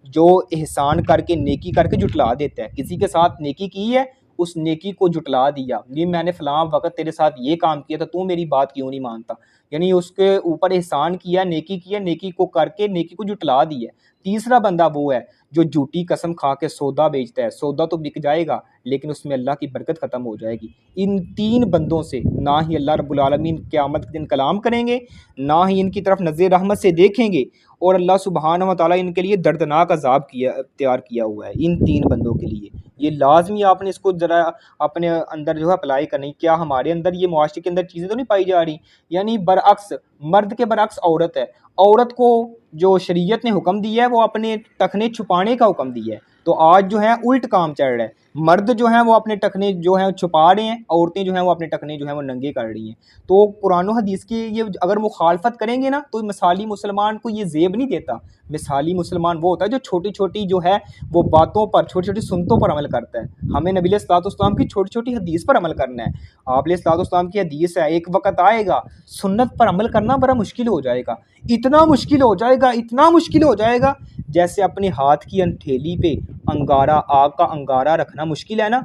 جو احسان کر کے نیکی کر کے جھٹلا دیتا ہے، کسی کے ساتھ نیکی کی ہے اس نیکی کو جھٹلا دیا، یہ میں نے فلاں وقت تیرے ساتھ یہ کام کیا تھا، تو میری بات کیوں نہیں مانتا، یعنی اس کے اوپر احسان کیا، نیکی کو کر کے نیکی کو جھٹلا دیا۔ تیسرا بندہ وہ ہے جو جھوٹی قسم کھا کے سودا بیچتا ہے، سودا تو بک جائے گا لیکن اس میں اللہ کی برکت ختم ہو جائے گی۔ ان 3 بندوں سے نہ ہی اللہ رب العالمین قیامت کے دن کلام کریں گے، نہ ہی ان کی طرف نظر رحمت سے دیکھیں گے، اور اللہ سبحانہ و تعالیٰ ان کے لیے دردناک عذاب تیار کیا ہوا ہے ان 3 بندوں کے لیے۔ یہ لازمی آپ نے اس کو ذرا اپنے اندر جو ہے اپلائی کرنی۔ کیا ہمارے اندر یہ معاشرے کے اندر چیزیں تو نہیں پائی جا رہی؟ یعنی برعکس، مرد کے برعکس عورت ہے، عورت کو جو شریعت نے حکم دیا ہے وہ اپنے ٹخنے چھپانے کا حکم دیا ہے، تو آج جو ہے الٹ کام چل رہا ہے، مرد جو ہیں وہ اپنے ٹخنے جو ہیں چھپا رہے ہیں، عورتیں جو ہیں وہ اپنے ٹخنے جو ہیں وہ ننگے کر رہی ہیں۔ تو قرآن و حدیث کی یہ اگر مخالفت کریں گے نا تو مثالی مسلمان کو یہ زیب نہیں دیتا۔ مثالی مسلمان وہ ہوتا ہے جو چھوٹی چھوٹی جو ہے وہ باتوں پر، چھوٹی چھوٹی سنتوں پر عمل کرتا ہے۔ ہمیں نبی علیہ الصلوۃ والسلام کی چھوٹی چھوٹی حدیث پر عمل کرنا ہے۔ آپ علیہ الصلوۃ والسلام کی حدیث ہے ایک وقت آئے گا سنت پر عمل کرنا بڑا مشکل ہو جائے گا، اتنا مشکل ہو جائے گا، اتنا مشکل ہو جائے گا جیسے اپنے ہاتھ کی انٹھیلی پہ انگارہ، آگ کا انگارہ رکھنا مشکل ہے نا،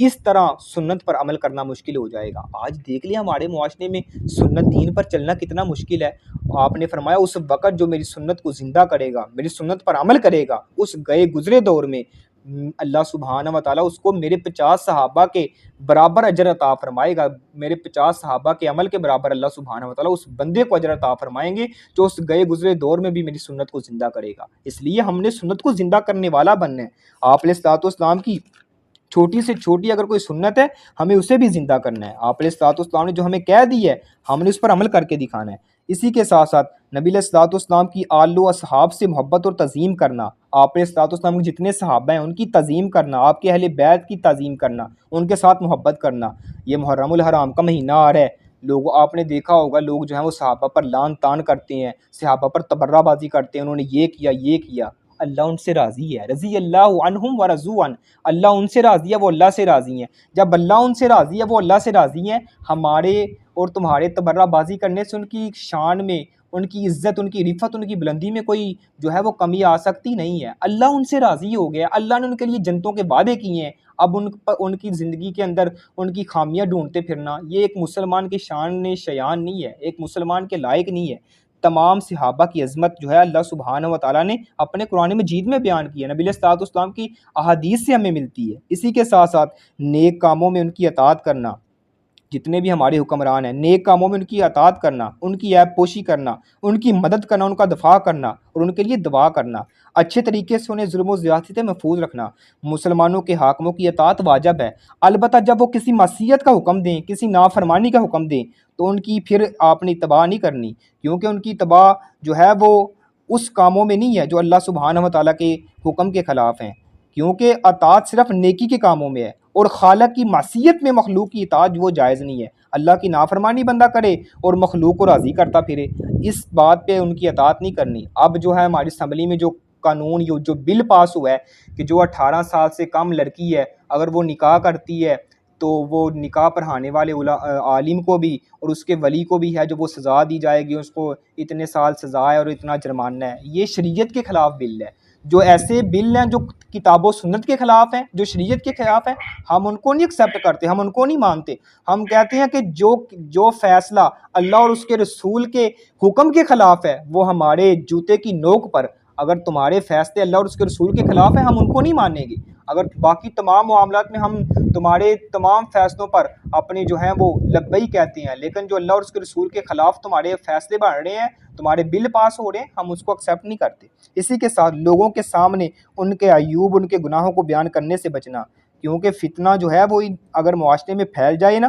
اس طرح سنت پر عمل کرنا مشکل ہو جائے گا۔ آج دیکھ لیا ہمارے معاشرے میں سنت دین پر چلنا کتنا مشکل ہے۔ آپ نے فرمایا اس وقت جو میری سنت کو زندہ کرے گا، میری سنت پر عمل کرے گا، اس گئے گزرے دور میں اللہ سبحانہ و تعالیٰ اس کو میرے 50 صحابہ کے برابر اجر عطا فرمائے گا، میرے 50 صحابہ کے عمل کے برابر اللہ سبحانہ و تعالیٰ اس بندے کو اجر عطا فرمائیں گے جو اس گئے گزرے دور میں بھی میری سنت کو زندہ کرے گا۔ اس لیے ہم نے سنت کو زندہ کرنے والا بننا ہے۔ آپ علیہ الصلوۃ والسلام کی چھوٹی سے چھوٹی اگر کوئی سنت ہے ہمیں اسے بھی زندہ کرنا ہے۔ آپ علیہ الصلوۃ والسلام نے جو ہمیں کہہ دی ہے ہم نے اس پر عمل کر کے دکھانا ہے۔ اسی کے ساتھ ساتھ نبی علیہ الصلوۃ والسلام کی آل و اصحاب سے محبت اور تعظیم کرنا، آپ علیہ الصلوۃ والسلام کے جتنے صحابہ ہیں ان کی تعظیم کرنا، آپ کے اہل بیت کی تعظیم کرنا، ان کے ساتھ محبت کرنا۔ یہ محرم الحرام کا مہینہ آ رہا ہے، لوگ آپ نے دیکھا ہوگا لوگ جو ہیں وہ صحابہ پر لعن طعن کرتے ہیں، صحابہ پر تبرہ بازی کرتے ہیں، انہوں نے یہ کیا۔ اللہ ان سے راضی ہے، رضی اللہ عنہم ورضوا عنہ، اللہ ان سے راضی ہے، وہ اللہ سے راضی ہیں۔ جب اللہ ان سے راضی ہے، وہ اللہ سے راضی ہیں، ہمارے اور تمہارے تبرہ بازی کرنے سے ان کی شان میں، ان کی عزت، ان کی رفعت، ان کی بلندی میں کوئی جو ہے وہ کمی آ سکتی نہیں ہے۔ اللہ ان سے راضی ہو گیا، اللہ نے ان کے لیے جنتوں کے وعدے کیے ہیں۔ اب ان کی زندگی کے اندر ان کی خامیاں ڈھونڈتے پھرنا، یہ ایک مسلمان کی شان شیان نہیں ہے، ایک مسلمان کے لائق نہیں ہے۔ تمام صحابہ کی عظمت جو ہے اللہ سبحانہ و تعالیٰ نے اپنے قرآن مجید میں بیان کی ہے، نبی علیہ الصلوۃ والسلام کی احادیث سے ہمیں ملتی ہے۔ اسی کے ساتھ ساتھ نیک کاموں میں ان کی اطاعت کرنا، جتنے بھی ہمارے حکمران ہیں نیک کاموں میں ان کی اطاعت کرنا، ان کی عیب پوشی کرنا، ان کی مدد کرنا، ان کا دفاع کرنا اور ان کے لیے دعا کرنا، اچھے طریقے سے انہیں ظلم و زیادتی سے محفوظ رکھنا۔ مسلمانوں کے حاکموں کی اطاعت واجب ہے، البتہ جب وہ کسی معصیت کا حکم دیں، کسی نافرمانی کا حکم دیں تو ان کی پھر آپ نے اتباع نہیں کرنی، کیونکہ ان کی اتباع جو ہے وہ اس کاموں میں نہیں ہے جو اللہ سبحانہ و تعالیٰ کے حکم کے خلاف ہیں، کیونکہ اطاعت صرف نیکی کے کاموں میں ہے، اور خالق کی معصیت میں مخلوق کی اطاعت وہ جائز نہیں ہے۔ اللہ کی نافرمانی بندہ کرے اور مخلوق کو راضی کرتا پھرے، اس بات پہ ان کی اطاعت نہیں کرنی۔ اب جو ہے ہماری اسمبلی میں جو قانون جو بل پاس ہوا ہے کہ جو 18 سال سے کم لڑکی ہے اگر وہ نکاح کرتی ہے تو وہ نکاح پڑھانے والے عالم کو بھی اور اس کے ولی کو بھی ہے جو وہ سزا دی جائے گی، اس کو اتنے سال سزا ہے اور اتنا جرمانہ ہے۔ یہ شریعت کے خلاف بل ہے۔ جو ایسے بل ہیں جو کتاب و سنت کے خلاف ہیں، جو شریعت کے خلاف ہیں، ہم ان کو نہیں ایکسیپٹ کرتے، ہم ان کو نہیں مانتے۔ ہم کہتے ہیں کہ جو فیصلہ اللہ اور اس کے رسول کے حکم کے خلاف ہے وہ ہمارے جوتے کی نوک پر، اگر تمہارے فیصلے اللہ اور اس کے رسول کے خلاف ہیں ہم ان کو نہیں مانیں گے۔ اگر باقی تمام معاملات میں ہم تمہارے تمام فیصلوں پر اپنے جو ہیں وہ لبیک کہتے ہیں، لیکن جو اللہ اور اس کے رسول کے خلاف تمہارے فیصلے بن رہے ہیں، تمہارے بل پاس ہو رہے ہیں، ہم اس کو ایکسیپٹ نہیں کرتے۔ اسی کے ساتھ لوگوں کے سامنے ان کے عیوب، ان کے گناہوں کو بیان کرنے سے بچنا، کیونکہ فتنہ جو ہے وہ اگر معاشرے میں پھیل جائے نا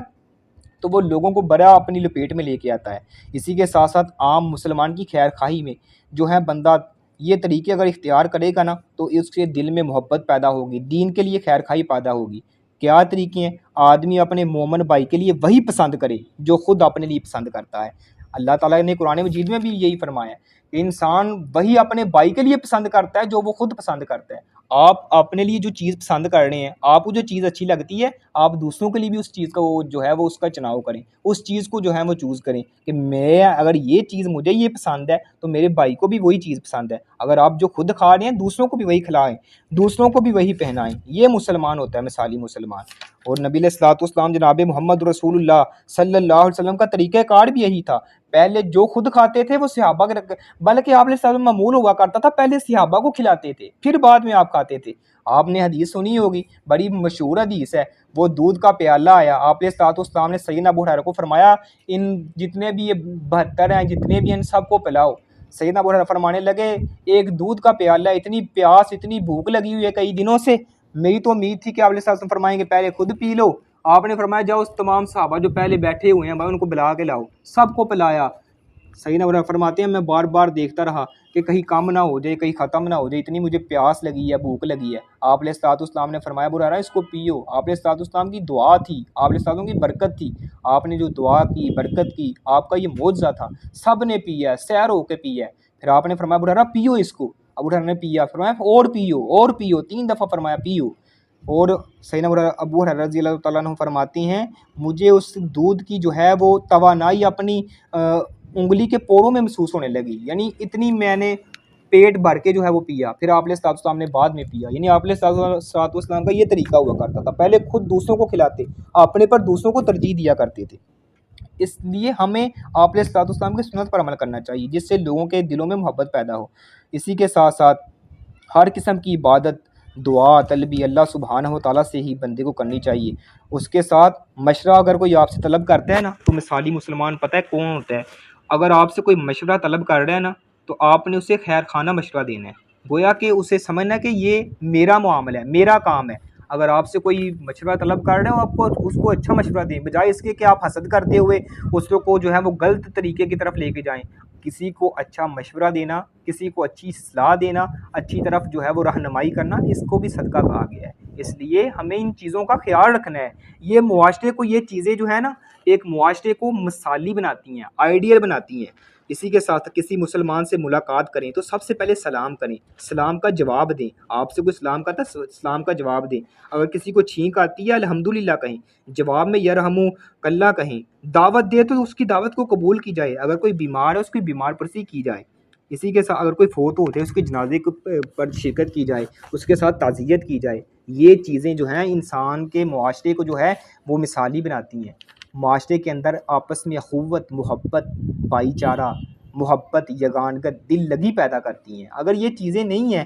تو وہ لوگوں کو بڑا اپنی لپیٹ میں لے کے آتا ہے۔ اسی کے ساتھ ساتھ عام مسلمان کی خیر خواہی میں جو ہے بندہ یہ طریقے اگر اختیار کرے گا نا تو اس کے دل میں محبت پیدا ہوگی، دین کے لیے خیر خواہی پیدا ہوگی۔ کیا طریقے ہیں؟ آدمی اپنے مومن بھائی کے لیے وہی پسند کرے جو خود اپنے لیے پسند کرتا ہے۔ اللہ تعالیٰ نے قرآن مجید میں بھی یہی فرمایا ہے کہ انسان وہی اپنے بھائی کے لیے پسند کرتا ہے جو وہ خود پسند کرتا ہے۔ آپ اپنے لیے جو چیز پسند کر رہے ہیں، آپ کو جو چیز اچھی لگتی ہے، آپ دوسروں کے لیے بھی اس چیز کا وہ جو ہے وہ اس کا چناؤ کریں، اس چیز کو جو ہے وہ چوز کریں کہ میں اگر یہ چیز مجھے یہ پسند ہے تو میرے بھائی کو بھی وہی چیز پسند ہے۔ اگر آپ جو خود کھا رہے ہیں دوسروں کو بھی وہی کھلائیں، دوسروں کو بھی وہی پہنائیں۔ یہ مسلمان ہوتا ہے، مثالی مسلمان۔ اور نبی علیہ الصلوۃ والسلام جناب محمد رسول اللہ صلی اللہ علیہ وسلم کا طریقہ کار بھی یہی تھا۔ پہلے جو خود کھاتے تھے وہ صحابہ کے، بلکہ آپ علیہ السلام معمول ہوا کرتا تھا پہلے صحابہ کو کھلاتے تھے پھر بعد میں آپ کھاتے تھے۔ آپ نے حدیث سنی ہوگی، بڑی مشہور حدیث ہے، وہ دودھ کا پیالہ آیا، آپ علیہ الصلوۃ والسلام نے سیدنا ابو ہریرہ کو فرمایا ان جتنے بھی یہ 72 ہیں جتنے بھی ان سب کو پلاؤ۔ سیدنا ابو ہریرہ فرمانے لگے ایک دودھ کا پیالہ، اتنی پیاس اتنی بھوک لگی ہوئی ہے کئی دنوں سے، میری تو امید تھی کہ آپ علیہ الصلوۃ والسلام فرمائیں گے پہلے خود پی لو۔ آپ نے فرمایا جاؤ اس تمام صحابہ جو پہلے بیٹھے ہوئے ہیں ان کو بلا کے لاؤ، سب کو پلایا۔ سیدنا ابو ہریرہ فرماتے ہیں میں بار بار دیکھتا رہا کہ کہیں کم نہ ہو جائے، کہیں ختم نہ ہو جائے، اتنی مجھے پیاس لگی ہے، بھوک لگی ہے۔ آپ علیہ الصلوۃ والسلام نے فرمایا ابو ہریرہ اس کو پیو۔ آپ علیہ الصلوۃ والسلام کی دعا تھی، آپ علیہ السلام کی برکت تھی، آپ نے جو دعا کی، برکت کی، آپ کا یہ معجزہ تھا، سب نے پیا ہے، سیر ہو کے پیا ہے۔ پھر آپ نے فرمایا ابو ہریرہ پیو اس کو، ابو ہریرہ نے پیا، فرمایا اور پیو اور پیو، 3 دفعہ فرمایا پیو۔ اور سیدنا ابو ہریرہ رضی اللہ تعالیٰ عنہ فرماتی ہیں مجھے اس دودھ کی جو ہے وہ توانائی اپنی انگلی کے پوروں میں محسوس ہونے لگی، یعنی اتنی میں نے پیٹ بھر کے جو ہے وہ پیا۔ پھر آپ علیہ الصلوۃ والسلام نے بعد میں پیا، یعنی آپ علیہ الصلوۃ والسلام کا یہ طریقہ ہوا کرتا تھا، پہلے خود دوسروں کو کھلاتے، اپنے پر دوسروں کو ترجیح دیا کرتے تھے۔ اس لیے ہمیں آپ علیہ الصلوۃ والسلام کی سنت پر عمل کرنا چاہیے جس سے لوگوں کے دلوں میں محبت پیدا ہو۔ اسی کے ساتھ ساتھ ہر قسم کی عبادت، دعا، طلبی اللہ سبحانہ و تعالیٰ سے ہی بندے کو کرنی چاہیے۔ اس کے ساتھ مشورہ اگر کوئی آپ سے طلب کرتا ہے نا تو مثالی مسلمان پتہ ہے کون ہوتا ہے؟ اگر آپ سے کوئی مشورہ طلب کر رہا ہے نا تو آپ نے اسے خیر خانہ مشورہ دینا ہے، گویا کہ اسے سمجھنا کہ یہ میرا معاملہ ہے، میرا کام ہے۔ اگر آپ سے کوئی مشورہ طلب کر رہے ہو آپ اس کو اچھا مشورہ دیں، بجائے اس کے کہ آپ حسد کرتے ہوئے اس کو جو ہے وہ غلط طریقے کی طرف لے کے جائیں۔ کسی کو اچھا مشورہ دینا، کسی کو اچھی صلاح دینا، اچھی طرف جو ہے وہ رہنمائی کرنا، اس کو بھی صدقہ کہا گیا ہے۔ اس لیے ہمیں ان چیزوں کا خیال رکھنا ہے. یہ معاشرے کو یہ چیزیں جو ہے نا ایک معاشرے کو مثالی بناتی ہیں, آئیڈیل بناتی ہیں. اسی کے ساتھ کسی مسلمان سے ملاقات کریں تو سب سے پہلے سلام کریں, سلام کا جواب دیں. آپ سے کوئی سلام کرتا ہے سلام کا جواب دیں. اگر کسی کو چھینک آتی ہے الحمدللہ کہیں, جواب میں یرحمو کلّہ کہیں. دعوت دے تو اس کی دعوت کو قبول کی جائے. اگر کوئی بیمار ہے اس کی بیمار پرسی کی جائے. اسی کے ساتھ اگر کوئی فوت ہوتے ہیں اس کے جنازے پر شرکت کی جائے, اس کے ساتھ تعزیت کی جائے. یہ چیزیں جو ہیں انسان کے معاشرے کو جو ہے وہ مثالی بناتی ہیں. معاشرے کے اندر آپس میں اخوت, محبت, بھائی چارہ, محبت, یگانگت, دل لگی پیدا کرتی ہیں. اگر یہ چیزیں نہیں ہیں,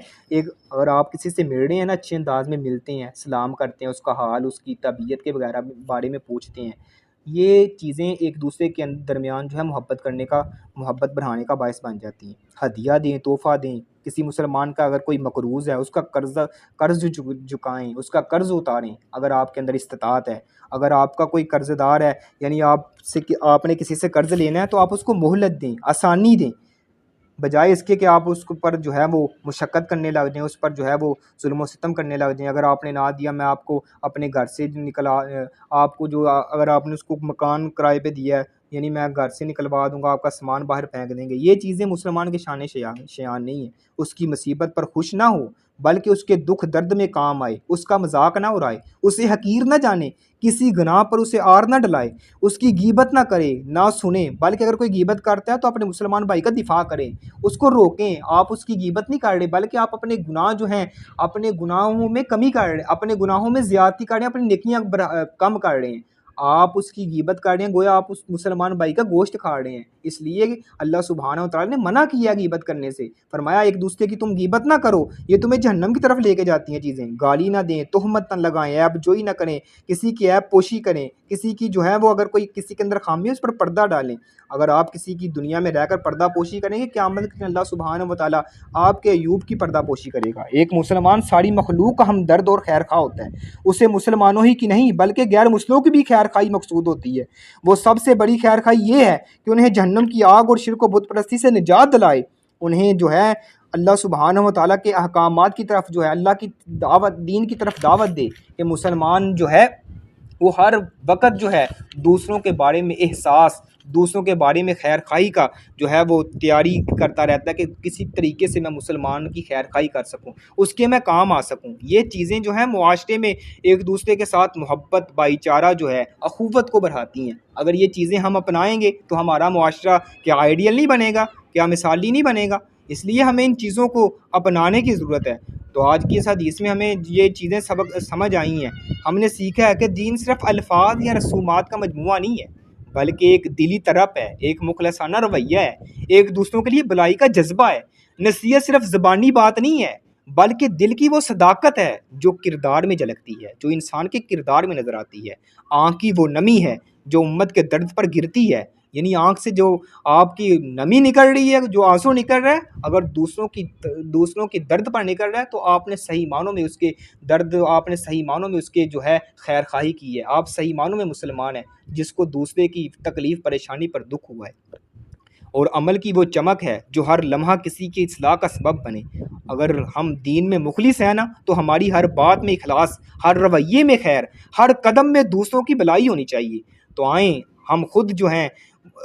اگر آپ کسی سے مل رہے ہیں نا, اچھے انداز میں ملتے ہیں, سلام کرتے ہیں, اس کا حال, اس کی طبیعت کے وغیرہ بارے میں پوچھتے ہیں, یہ چیزیں ایک دوسرے کے درمیان جو ہے محبت بڑھانے کا باعث بن جاتی ہیں. ہدیہ دیں, تحفہ دیں. کسی مسلمان کا اگر کوئی مقروض ہے اس کا قرض چکائیں, اس کا قرض اتاریں اگر آپ کے اندر استطاعت ہے. اگر آپ کا کوئی قرض دار ہے, یعنی آپ نے کسی سے قرض لینا ہے, تو آپ اس کو مہلت دیں, آسانی دیں, بجائے اس کے کہ آپ اس پر جو ہے وہ مشقت کرنے لگ جائیں, اس پر جو ہے وہ ظلم و ستم کرنے لگ جائیں. اگر آپ نے نہ دیا, میں آپ کو اپنے گھر سے آپ کو جو اگر آپ نے اس کو مکان کرائے پہ دیا ہے, یعنی میں گھر سے نکلوا دوں گا, آپ کا سامان باہر پھینک دیں گے. یہ چیزیں مسلمان کے شان شیان نہیں ہیں. اس کی مصیبت پر خوش نہ ہو, بلکہ اس کے دکھ درد میں کام آئے, اس کا مذاق نہ اڑائے, اسے حقیر نہ جانے, کسی گناہ پر اسے آر نہ ڈلائے, اس کی غیبت نہ کرے, نہ سنے, بلکہ اگر کوئی غیبت کرتا ہے تو اپنے مسلمان بھائی کا دفاع کریں, اس کو روکیں. آپ اس کی غیبت نہیں کر رہے, بلکہ آپ اپنے گناہ جو ہیں, اپنے گناہوں میں کمی کر رہے ہیں, اپنے گناہوں میں زیادتی کر رہے ہیں, اپنی نیکیاں کم کر رہے ہیں. آپ اس کی غیبت کر رہے ہیں, گویا آپ اس مسلمان بھائی کا گوشت کھا رہے ہیں. اس لیے اللہ سبحانہ و تعالی نے منع کیا غیبت کرنے سے. فرمایا ایک دوسرے کی تم غیبت نہ کرو, یہ تمہیں جہنم کی طرف لے کے جاتی ہیں چیزیں. گالی نہ دیں, تہمت نہ لگائیں, عیب جوئی نہ کریں, کسی کی عیب پوشی کریں, کسی کی جو ہے وہ اگر کوئی کسی کے اندر خامی ہے اس پر پردہ ڈالیں. اگر آپ کسی کی دنیا میں رہ کر پردہ پوشی کریں گے, قیامت کے دن اللہ سبحانہ و تعالی آپ کے عیوب کی پردہ پوشی کرے گا. ایک مسلمان ساری مخلوق کا ہمدرد اور خیر خواہ ہوتا ہے. اسے مسلمانوں ہی کی نہیں بلکہ غیر مسلموں کی بھی خیر خواہی مقصود ہوتی ہے. وہ سب سے بڑی خیر خواہی یہ ہے کہ انہیں جہنم کی آگ اور شرک و بت پرستی سے نجات دلائے. انہیں جو ہے اللہ سبحانہ و تعالیٰ کے احکامات کی طرف جو ہے اللہ کی دعوت, دین کی طرف دعوت دے کہ مسلمان جو ہے وہ ہر وقت جو ہے دوسروں کے بارے میں احساس, دوسروں کے بارے میں خیر خواہی کا جو ہے وہ تیاری کرتا رہتا ہے کہ کسی طریقے سے میں مسلمان کی خیر خواہی کر سکوں, اس کے میں کام آ سکوں. یہ چیزیں جو ہیں معاشرے میں ایک دوسرے کے ساتھ محبت, بھائی چارہ جو ہے اخوت کو بڑھاتی ہیں. اگر یہ چیزیں ہم اپنائیں گے تو ہمارا معاشرہ کیا آئیڈیل نہیں بنے گا, کیا مثالی نہیں بنے گا. اس لیے ہمیں ان چیزوں کو اپنانے کی ضرورت ہے. تو آج کی اس حدیث میں ہمیں یہ چیزیں سمجھ آئی ہیں. ہم نے سیکھا ہے کہ دین صرف الفاظ یا رسومات کا مجموعہ نہیں ہے, بلکہ ایک دلی طرف ہے, ایک مخلصانہ رویہ ہے, ایک دوسروں کے لیے بلائی کا جذبہ ہے. نصیحت صرف زبانی بات نہیں ہے بلکہ دل کی وہ صداقت ہے جو کردار میں جھلکتی ہے, جو انسان کے کردار میں نظر آتی ہے. آنکھ کی وہ نمی ہے جو امت کے درد پر گرتی ہے. یعنی آنکھ سے جو آپ کی نمی نکل رہی ہے, جو آنسو نکل رہا ہے, اگر دوسروں کی درد پر نکل رہا ہے تو آپ نے صحیح معنوں میں اس کے درد, آپ نے صحیح معنوں میں اس کے جو ہے خیر خواہی کی ہے. آپ صحیح معنوں میں مسلمان ہیں جس کو دوسرے کی تکلیف پریشانی پر دکھ ہوا ہے. اور عمل کی وہ چمک ہے جو ہر لمحہ کسی کی اصلاح کا سبب بنے. اگر ہم دین میں مخلص ہیں نا تو ہماری ہر بات میں اخلاص, ہر رویے میں خیر, ہر قدم میں دوسروں کی بھلائی ہونی چاہیے. تو آئیں ہم خود جو ہیں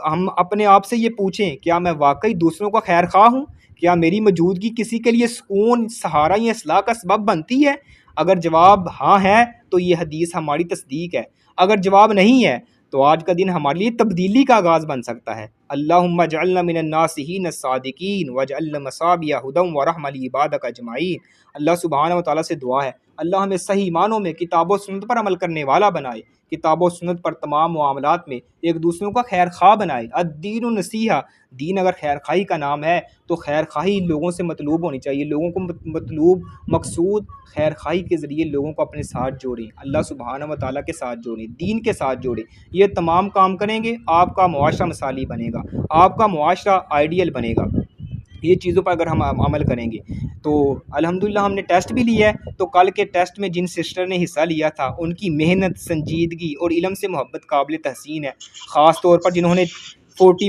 ہم اپنے آپ سے یہ پوچھیں, کیا میں واقعی دوسروں کا خیر خواہ ہوں؟ کیا میری موجودگی کسی کے لیے سکون, سہارا یا اصلاح کا سبب بنتی ہے؟ اگر جواب ہاں ہے تو یہ حدیث ہماری تصدیق ہے. اگر جواب نہیں ہے تو آج کا دن ہمارے لیے تبدیلی کا آغاز بن سکتا ہے. اللہم اجعلنا من الناصحین الصادقین واجعلنا مصابیح ھدی ورحمۃ لعبادک اجمعین. اللہ سبحانہ و تعالیٰ سے دعا ہے اللہ ہمیں صحیح معنوں میں کتاب و سنت پر عمل کرنے والا بنائے, کتاب و سنت پر تمام معاملات میں ایک دوسروں کا خیر خواہ بنائے. الدین النصیحہ, دین اگر خیر خواہی کا نام ہے تو خیر خواہی لوگوں سے مطلوب ہونی چاہیے. لوگوں کو مطلوب مقصود خیر خواہی کے ذریعے لوگوں کو اپنے ساتھ جوڑیں, اللہ سبحانہ و تعالیٰ کے ساتھ جوڑیں, دین کے ساتھ جوڑیں. یہ تمام کام کریں گے آپ کا معاشرہ مثالی بنے گا, آپ کا معاشرہ آئیڈیل بنے گا. یہ چیزوں پر اگر ہم عمل کریں گے تو الحمدللہ ہم نے ٹیسٹ بھی لیا ہے. تو کل کے ٹیسٹ میں جن سسٹر نے حصہ لیا تھا ان کی محنت, سنجیدگی اور علم سے محبت قابل تحسین ہے. خاص طور پر جنہوں نے 40